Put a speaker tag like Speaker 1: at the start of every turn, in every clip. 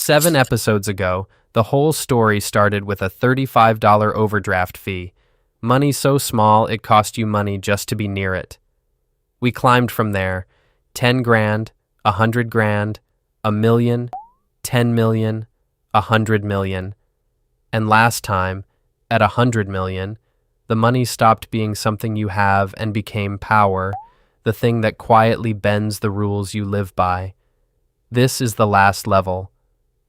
Speaker 1: 7 episodes ago, the whole story started with a $35 overdraft fee. Money so small it cost you money just to be near it. We climbed from there, 10 grand, 100 grand, a million, 10 million, 100 million. And last time, at 100 million, the money stopped being something you have and became power, the thing that quietly bends the rules you live by. This is the last level,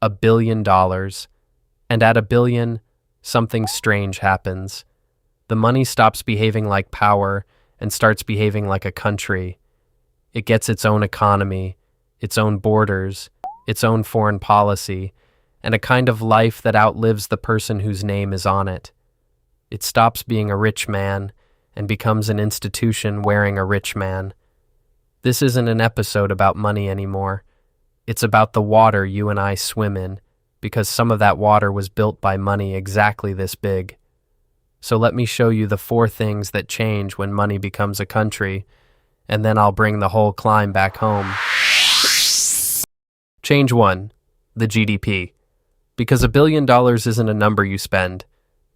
Speaker 1: $1 billion. And at $1 billion, something strange happens. The money stops behaving like power and starts behaving like a country. It gets its own economy, its own borders, its own foreign policy, and a kind of life that outlives the person whose name is on it. It stops being a rich man and becomes an institution wearing a rich man. This isn't an episode about money anymore. It's about the water you and I swim in, because some of that water was built by money exactly this big. So let me show you the 4 things that change when money becomes a country, and then I'll bring the whole climb back home. Change 1, the GDP. Because $1 billion isn't a number you spend,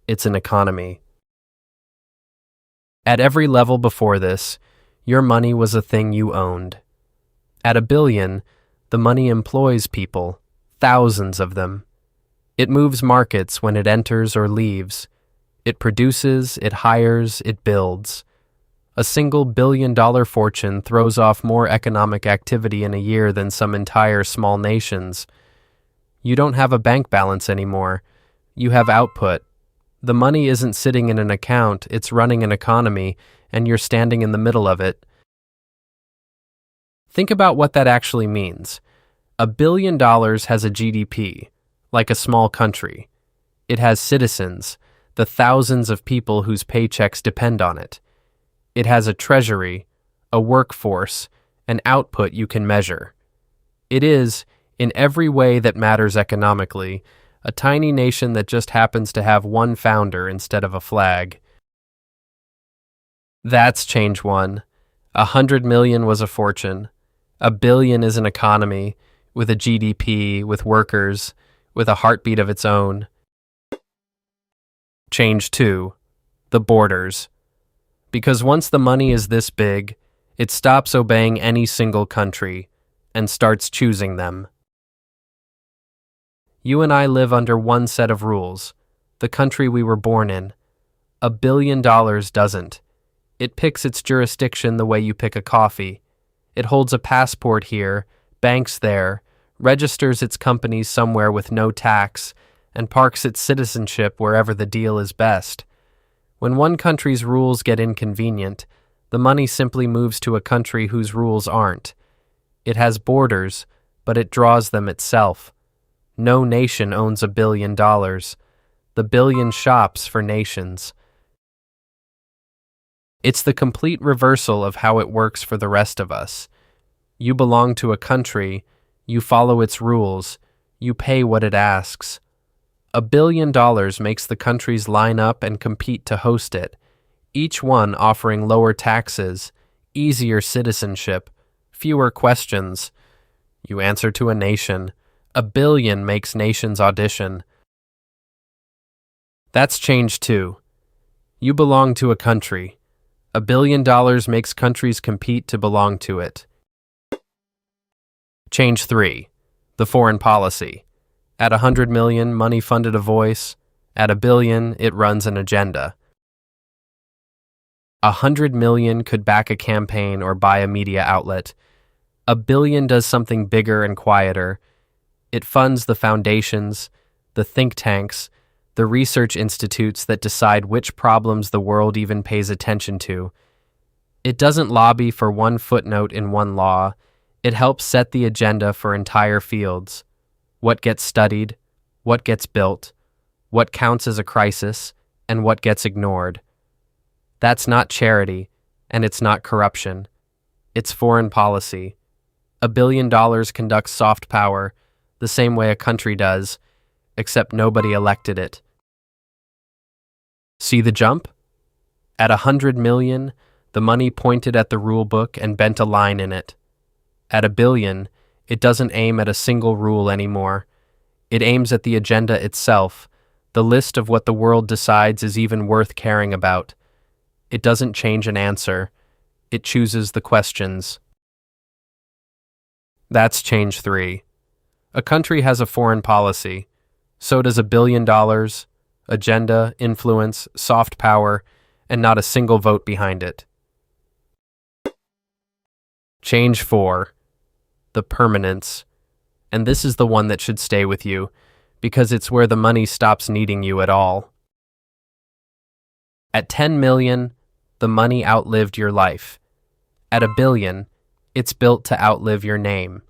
Speaker 1: it's an economy. At every level before this, your money was a thing you owned. At $1 billion, the money employs people, thousands of them. It moves markets when it enters or leaves. It produces, it hires, it builds. A single $1 billion fortune throws off more economic activity in a year than some entire small nations. You don't have a bank balance anymore. You have output. The money isn't sitting in an account, it's running an economy, and you're standing in the middle of it. Think about what that actually means. $1 billion has a GDP, like a small country. It has citizens, the thousands of people whose paychecks depend on it. It has a treasury, a workforce, an output you can measure. It is, in every way that matters economically, a tiny nation that just happens to have one founder instead of a flag. That's change 1. 100 million was a fortune. $1 billion is an economy, with a GDP, with workers, with a heartbeat of its own. Change 2, the borders. Because once the money is this big, it stops obeying any single country and starts choosing them. You and I live under one set of rules, the country we were born in. $1 billion doesn't. It picks its jurisdiction the way you pick a coffee. It holds a passport here, banks there, registers its companies somewhere with no tax, and parks its citizenship wherever the deal is best. When one country's rules get inconvenient, the money simply moves to a country whose rules aren't. It has borders, but it draws them itself. No nation owns $1 billion. The billion shops for nations. It's the complete reversal of how it works for the rest of us. You belong to a country, you follow its rules, you pay what it asks. $1 billion makes the countries line up and compete to host it, each one offering lower taxes, easier citizenship, fewer questions. You answer to a nation. $1 billion makes nations audition. That's change 2. You belong to a country. $1 billion makes countries compete to belong to it. Change 3. The foreign policy. At 100 million, money funded a voice. At $1 billion, it runs an agenda. 100 million could back a campaign or buy a media outlet. $1 billion does something bigger and quieter. It funds the foundations, the think tanks, the research institutes that decide which problems the world even pays attention to. It doesn't lobby for one footnote in one law. It helps set the agenda for entire fields. What gets studied, what gets built, what counts as a crisis, and what gets ignored. That's not charity, and it's not corruption. It's foreign policy. $1 billion conducts soft power, the same way a country does, except nobody elected it. See the jump? At 100 million, the money pointed at the rule book and bent a line in it. At $1 billion, it doesn't aim at a single rule anymore. It aims at the agenda itself, the list of what the world decides is even worth caring about. It doesn't change an answer. It chooses the questions. That's change 3. A country has a foreign policy. So does $1 billion, agenda, influence, soft power, and not a single vote behind it. Change 4. The permanence. And this is the one that should stay with you, because it's where the money stops needing you at all. At 10 million, the money outlived your life. At $1 billion, it's built to outlive your name.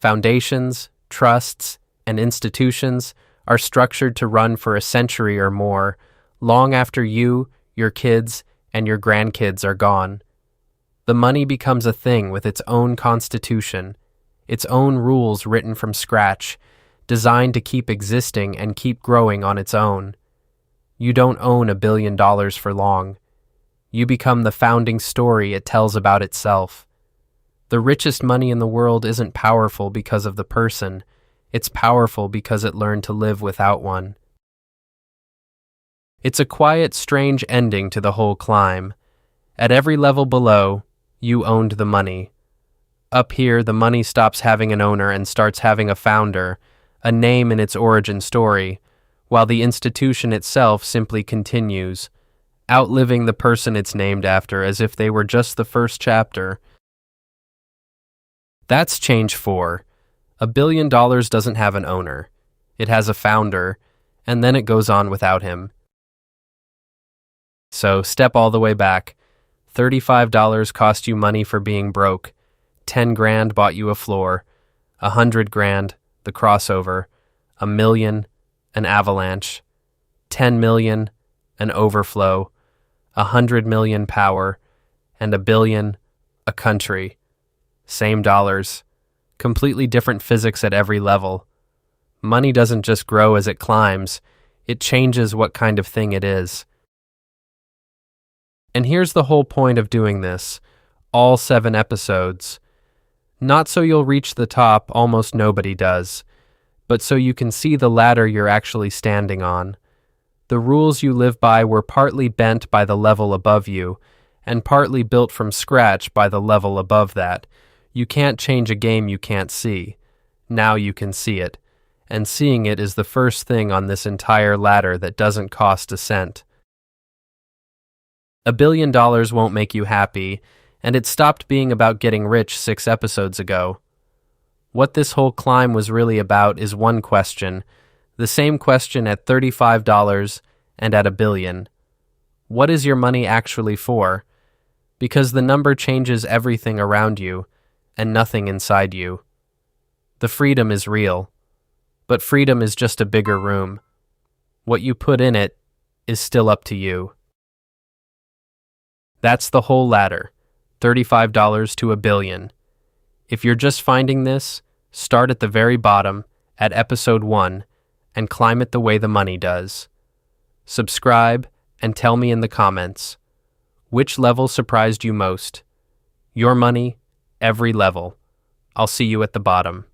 Speaker 1: Foundations, trusts, and institutions are structured to run for a century or more, long after you, your kids, and your grandkids are gone. The money becomes a thing with its own constitution, its own rules written from scratch, designed to keep existing and keep growing on its own. You don't own $1 billion for long. You become the founding story it tells about itself. The richest money in the world isn't powerful because of the person. It's powerful because it learned to live without one. It's a quiet, strange ending to the whole climb. At every level below, you owned the money. Up here, the money stops having an owner and starts having a founder, a name in its origin story, while the institution itself simply continues, outliving the person it's named after as if they were just the first chapter. That's change 4. $1 billion doesn't have an owner. It has a founder, and then it goes on without him. So step all the way back. $35 cost you money for being broke. 10 grand bought you a floor. 100 grand, the crossover. 1 million, an avalanche. 10 million, an overflow. 100 million power. And 1 billion, a country. Same dollars. Completely different physics at every level. Money doesn't just grow as it climbs. It changes what kind of thing it is. And here's the whole point of doing this. All 7 episodes. Not so you'll reach the top, almost nobody does, but so you can see the ladder you're actually standing on. The rules you live by were partly bent by the level above you, and partly built from scratch by the level above that. You can't change a game you can't see. Now you can see it, and seeing it is the first thing on this entire ladder that doesn't cost a cent. $1 billion won't make you happy, and it stopped being about getting rich 6 episodes ago. What this whole climb was really about is one question, the same question at $35 and at $1 billion. What is your money actually for? Because the number changes everything around you, and nothing inside you. The freedom is real, but freedom is just a bigger room. What you put in it is still up to you. That's the whole ladder, $35 to $1 billion. If you're just finding this, start at the very bottom, at episode 1, and climb it the way the money does. Subscribe and tell me in the comments, which level surprised you most? Your money, every level. I'll see you at the bottom.